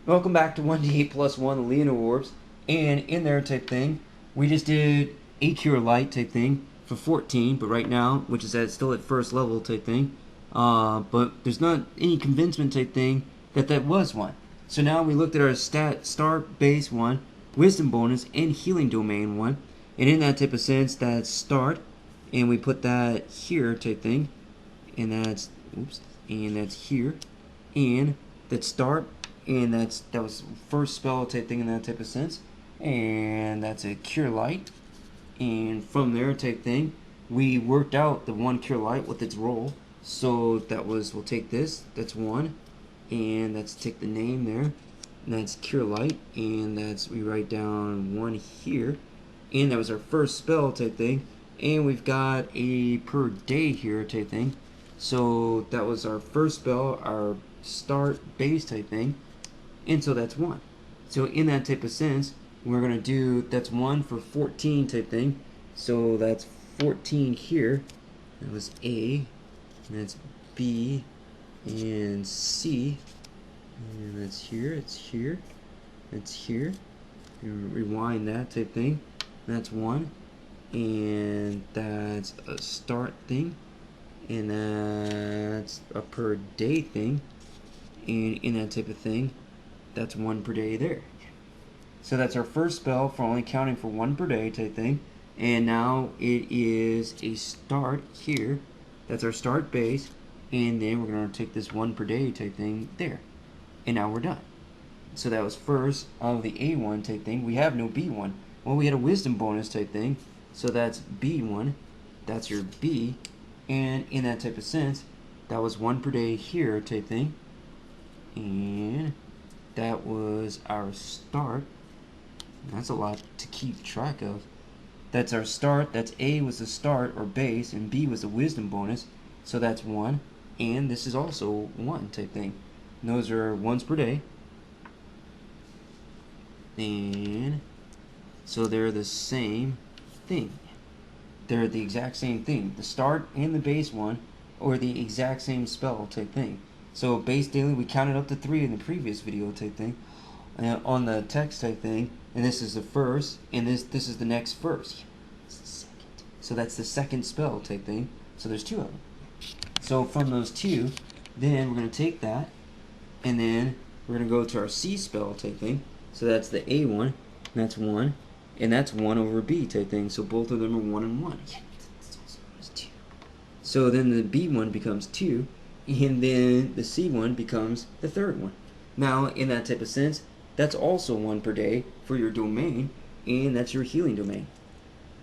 Welcome back to 1d8 plus 1, the Leon Orbs. And in there type thing, we just did a Cure Light type thing for 14, but right now, which is still at first level type thing. But there's not any convincement type thing that was one. So now we looked at our start base one, wisdom bonus, and healing domain one. And in that type of sense, that's start, and we put that here type thing, and that's and that's here, and that's start, and that was first spell type thing in that type of sense, and that's a Cure Light, and from there type thing, we worked out the one Cure Light with its roll. So that was, we'll take this, that's one, and let's take the name there, and that's Cure Light, and that's, we write down one here, and that was our first spell type thing, and we've got a per day here type thing. So that was our first spell, our start base type thing, and so that's one. So in that type of sense, we're going to do, that's 1 for 14 type thing. So that's 14 here. That was A, and that's B, and C, and that's here, it's here, it's here. Rewind that type thing. That's 1, and that's a start thing, and that's a per day thing, and in that type of thing, that's 1 per day there. So that's our first spell for only counting for 1 per day type thing. And now it is a start here. That's our start base. And then we're going to take this 1 per day type thing there. And now we're done. So that was first of the A1 type thing. We have no B1. Well, we had a wisdom bonus type thing. So that's B1. That's your B. And in that type of sense, that was 1 per day here type thing. And that was our start. That's a lot to keep track of. That's our start. That's A was the start or base, and B was the wisdom bonus. So that's 1. And this is also 1 type thing. And those are ones per day. And so they're the same thing. They're the exact same thing. The start and the base one are the exact same spell type thing. So base daily, we counted up to 3 in the previous video type thing. On the text type thing, and this is the first, and this is the next first. So that's the second spell type thing. So there's 2 of them. So from those 2, then we're going to take that, and then we're going to go to our C spell type thing. So that's the A1, and that's 1, and that's 1 over B type thing. So both of them are 1 and 1. So then the B1 becomes 2, and then the C1 becomes the third one. Now, in that type of sense, that's also 1 per day for your domain, and that's your healing domain.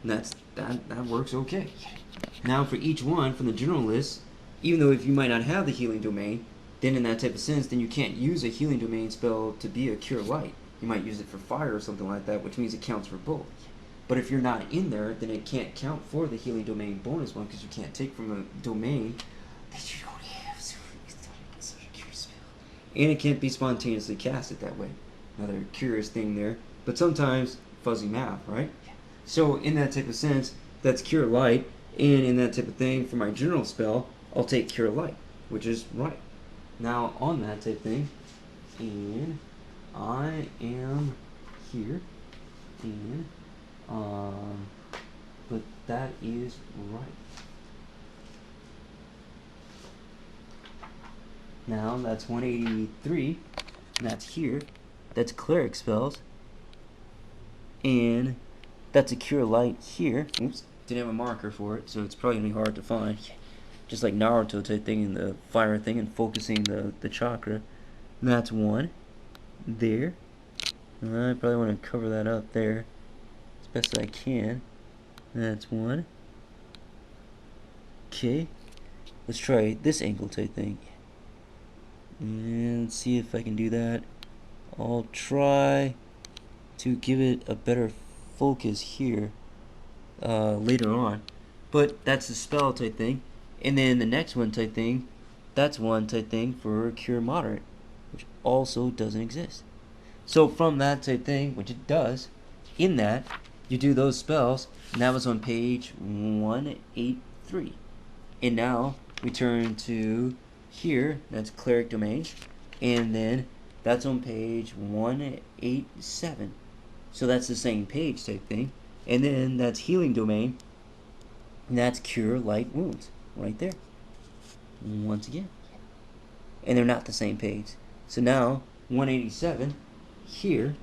And that works okay. Now for each one from the general list, even though if you might not have the healing domain, then in that type of sense, then you can't use a healing domain spell to be a Cure Light. You might use it for fire or something like that, which means it counts for both. But if you're not in there, then it can't count for the healing domain bonus one, because you can't take from a domain that you don't have. So it's a cure spell. And it can't be spontaneously casted that way. Another curious thing there. But sometimes fuzzy math, right? So in that type of sense, that's Cure Light. And in that type of thing, for my general spell, I'll take Cure Light, which is right. Now on that type of thing, and I am here, and but that is right. Now that's 183, and that's here. That's Cleric spells, and that's a Cure Light here. Oops, didn't have a marker for it, so it's probably gonna be hard to find. Just like Naruto type thing in the fire thing and focusing the chakra. And that's 1 there. I probably want to cover that up there as best as I can. And that's 1. Okay, let's try this angle type thing. And see if I can do that. I'll try to give it a better focus here later on. But that's the spell type thing. And then the next one type thing, that's 1 type thing for Cure Moderate, which also doesn't exist. So from that type thing, which it does, in that, you do those spells, and that was on page 183. And now we turn to here, that's Cleric Domain, and then That's on page 187. So that's the same page type thing. And then that's healing domain. And that's cure light wounds right there. Once again. And they're not the same page. So now 187 here,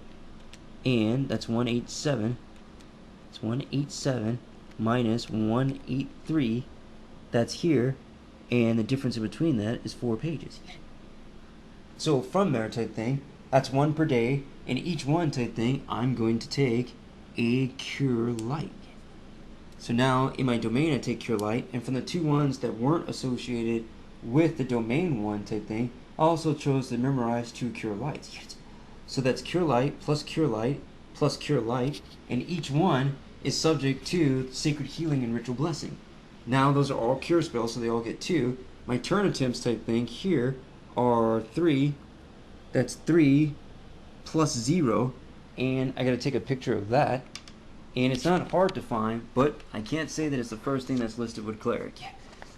and that's 187. It's 187 minus 183. That's here, and the difference in between that is 4 pages. So from there type thing, that's 1 per day, and each one type thing, I'm going to take a cure light. So now in my domain I take cure light, and from the 2 ones that weren't associated with the domain 1 type thing, I also chose to memorize 2 cure lights. So that's cure light, plus cure light, plus cure light, and each one is subject to sacred healing and ritual blessing. Now those are all cure spells, so they all get 2. My turn attempts type thing here are 3. That's 3 plus 0, and I gotta take a picture of that. And it's not hard to find, but I can't say that it's the first thing that's listed with Cleric.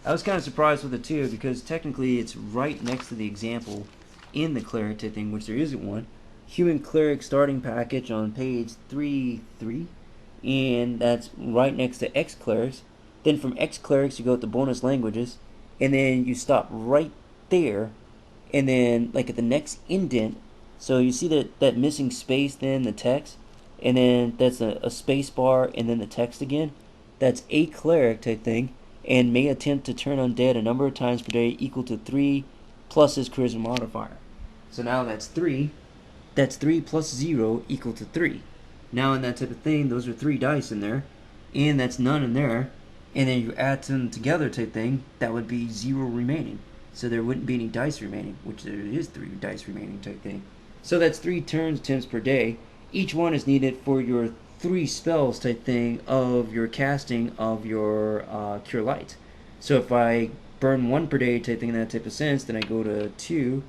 I was kind of surprised with it too, because technically it's right next to the example in the Cleric thing, which there isn't one. Human Cleric starting package on page 3.3, and that's right next to X Clerics. Then from X Clerics you go to bonus languages, and then you stop right there, and then like at the next indent, so you see that missing space, then the text, and then that's a space bar, and then the text again. That's a Cleric type thing, and may attempt to turn undead a number of times per day equal to 3 plus his charisma modifier. So now that's 3. That's 3 plus 0 equal to 3. Now in that type of thing, those are 3 dice in there, and that's none in there, and then you add them together type thing, that would be 0 remaining. So there wouldn't be any dice remaining, which there is 3 dice remaining type thing. So that's 3 turns attempts per day. Each one is needed for your 3 spells type thing of your casting of your cure light. So if I burn 1 per day type thing in that type of sense, then I go to 2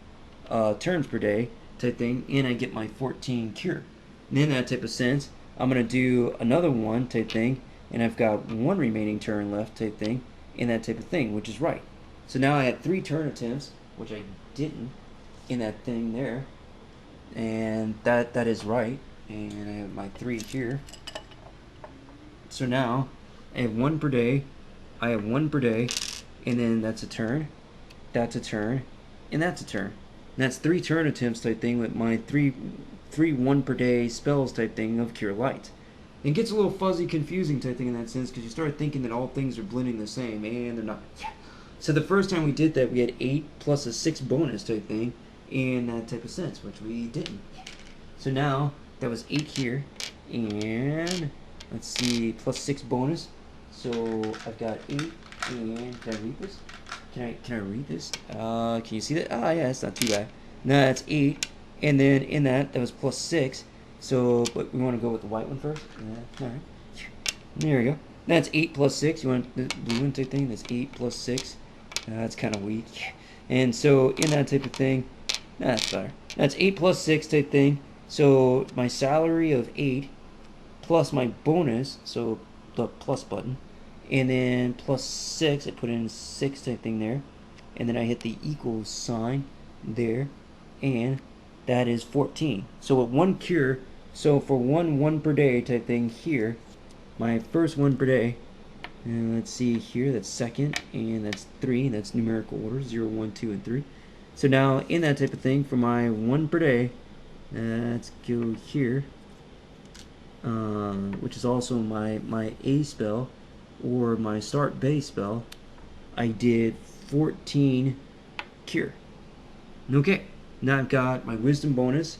turns per day type thing, and I get my 14 cure. And in that type of sense, I'm going to do another one type thing, and I've got 1 remaining turn left type thing in that type of thing, which is right. So now I had 3 turn attempts, which I didn't in that thing there, and that is right. And I have my 3 here. So now I have 1 per day, I have 1 per day, and then that's a turn, that's a turn, and that's a turn. And that's 3 turn attempts type thing with my 3 1 per day spells type thing of cure light. It gets a little fuzzy, confusing type thing in that sense, because you start thinking that all things are blending the same, and they're not. So the first time we did that, we had 8 plus a 6 bonus type thing in that type of sense, which we didn't. So now that was 8 here, and let's see, plus 6 bonus. So I've got 8, and can I read this? Can I read this? Can you see that? Ah, yeah, it's not too bad. No, that's 8, and then in that was plus 6. So, but we want to go with the white one first. Yeah, all right. There we go. That's 8 plus 6. You want the blue one type thing? That's 8 plus 6. That's kind of weak. And so in that type of thing, that's better. That's 8 plus 6 type thing. So my salary of 8 plus my bonus, so the plus button, and then plus 6, I put in 6 type thing there, and then I hit the equals sign there, and that is 14. So with 1 cure, so for 1 per day type thing here, my first 1 per day, and let's see here, that's second, and that's 3, that's numerical order, 0, 1, 2, and 3. So now in that type of thing, for my 1 per day, let's go here, which is also my A spell, or my start base spell, I did 14 cure. Okay, now I've got my wisdom bonus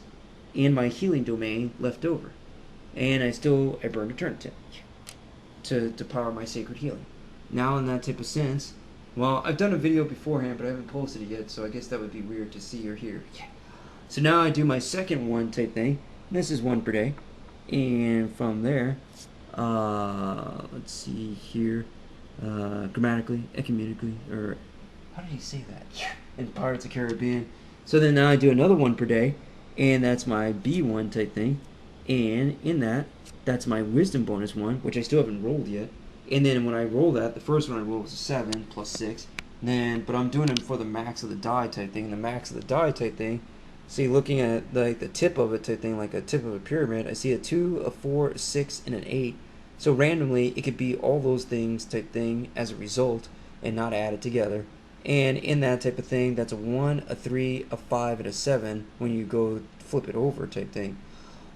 and my healing domain left over, and I burned a turn attempt to power my sacred healing. Now in that type of sense, well, I've done a video beforehand, but I haven't posted it yet, so I guess that would be weird to see or hear. So now I do my second one type thing. This is 1 per day, and from there, let's see here, grammatically, ecumenically, or how did he say that? In Pirates of the Caribbean. So then now I do another 1 per day, and that's my B1 type thing, and in that, that's my wisdom bonus 1, which I still haven't rolled yet. And then when I roll that, the first one I rolled was a 7 plus 6. Then, but I'm doing it for the max of the die type thing. And the max of the die type thing See, looking at like the tip of it type thing, like a tip of a pyramid, I see a 2, a 4, a 6, and an 8. So randomly, it could be all those things type thing as a result and not added together. And in that type of thing, that's a 1, a 3, a 5, and a 7 when you go flip it over type thing.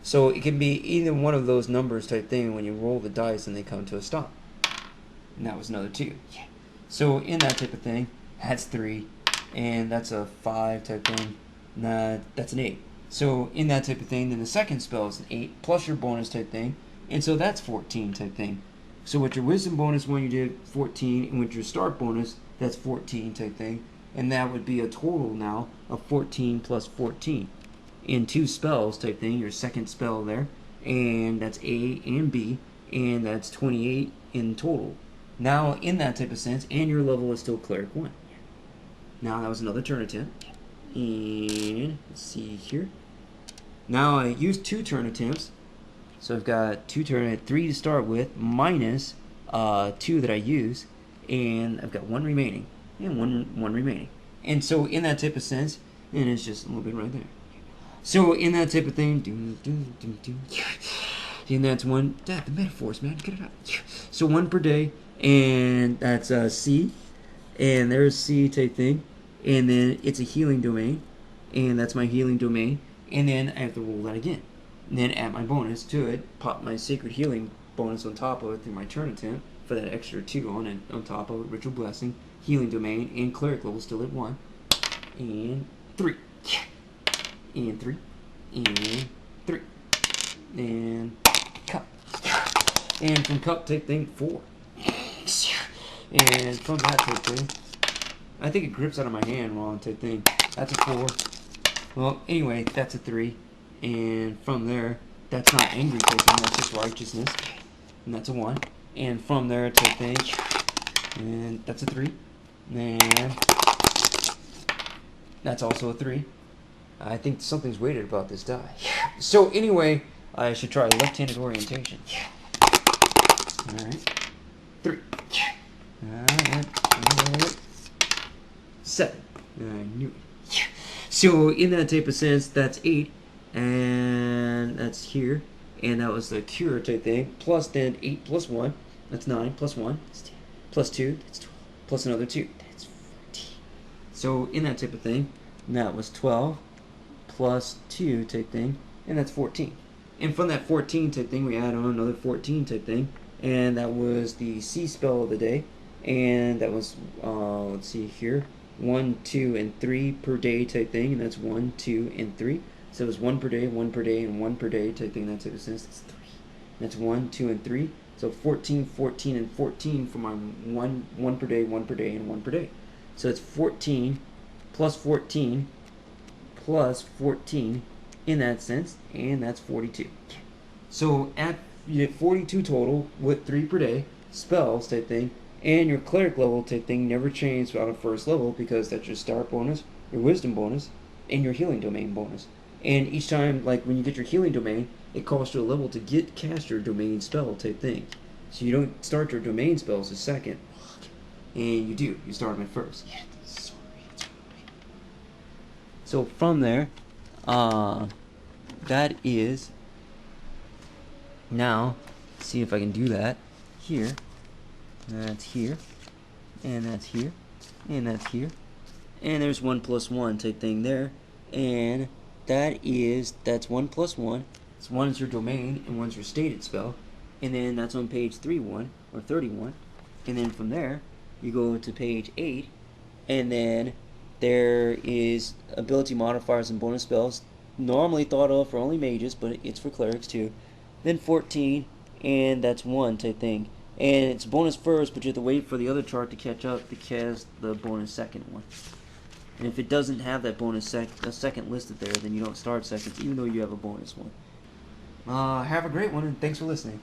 So it can be either one of those numbers type thing when you roll the dice and they come to a stop. And that was another 2. Yeah. So in that type of thing, that's 3, and that's a 5 type thing. That's an 8. So in that type of thing, then the second spell is an 8 plus your bonus type thing, and so that's 14 type thing. So with your wisdom bonus one, you did 14, and with your start bonus, that's 14 type thing, and that would be a total now of 14 plus 14 in 2 spells type thing. Your second spell there, and that's A and B, and that's 28 in total. Now in that type of sense, and your level is still Cleric 1. Now that was another turn attempt. And let's see here. Now I used 2 turn attempts, so I've got 3 to start with, minus 2 that I use, and I've got 1 remaining, and one remaining. And so in that type of sense, and it's just a little bit right there. So in that type of thing, and that's 1. Dad, the metaphors, man, get it out. So 1 per day, and that's C, and there's C type thing. And then it's a healing domain, and that's my healing domain, and then I have to roll that again. And then add my bonus to it, pop my sacred healing bonus on top of it through my turn attempt for that extra 2 on top of it, ritual blessing, healing domain, and cleric level still at 1, and 3, and 3, and 3, and cup, and from cup take thing 4, and from that take thing, I think it grips out of my hand wrong type thing. That's a 4. Well, anyway, that's a 3. And from there, that's not angry type thing, that's just righteousness. And that's a 1. And from there type thing, and that's a 3. And that's also a 3. I think something's weighted about this die. So anyway, I should try left-handed orientation. Alright. 3. Alright. 7. I knew it. So in that type of sense, that's 8, and that's here, and that was the cure type thing. Plus then 8 plus 1, that's 9. Plus 1, that's 10. Plus 2, that's 12. Plus another 2, that's 14. So in that type of thing, that was 12 plus 2 type thing, and that's 14. And from that 14 type thing, we add on another 14 type thing, and that was the C spell of the day, and that was let's see here. 1, 2, and 3 per day type thing, and that's 1, 2, and 3. So it was 1 per day, 1 per day, and 1 per day type thing. That type of sense. That's 3. That's 1, 2, and 3. So 14, 14, and 14 for my 1 per day, 1 per day, and 1 per day. So it's 14 plus 14 plus 14 in that sense, and that's 42. So you get 42 total with 3 per day spells type thing. And your cleric level type thing never changed out of first level because that's your start bonus, your wisdom bonus, and your healing domain bonus. And each time, like when you get your healing domain, it costs you a level to cast your domain spell type thing. So you don't start your domain spells as second, and you do. You start them at first. So from there, that is now. See if I can do that here. That's here, and that's here, and that's here, and there's 1 plus 1 type thing there, and that's 1 plus 1. It's 1 is your domain, and 1 is your stated spell, and then that's on page 31 or 31, and then from there you go to page 8, and then there is ability modifiers and bonus spells, normally thought of for only mages, but it's for clerics too. Then 14, and that's 1 type thing. And it's bonus first, but you have to wait for the other chart to catch up to cast the bonus second one. And if it doesn't have that bonus second listed there, then you don't start seconds, even though you have a bonus one. Have a great one, and thanks for listening.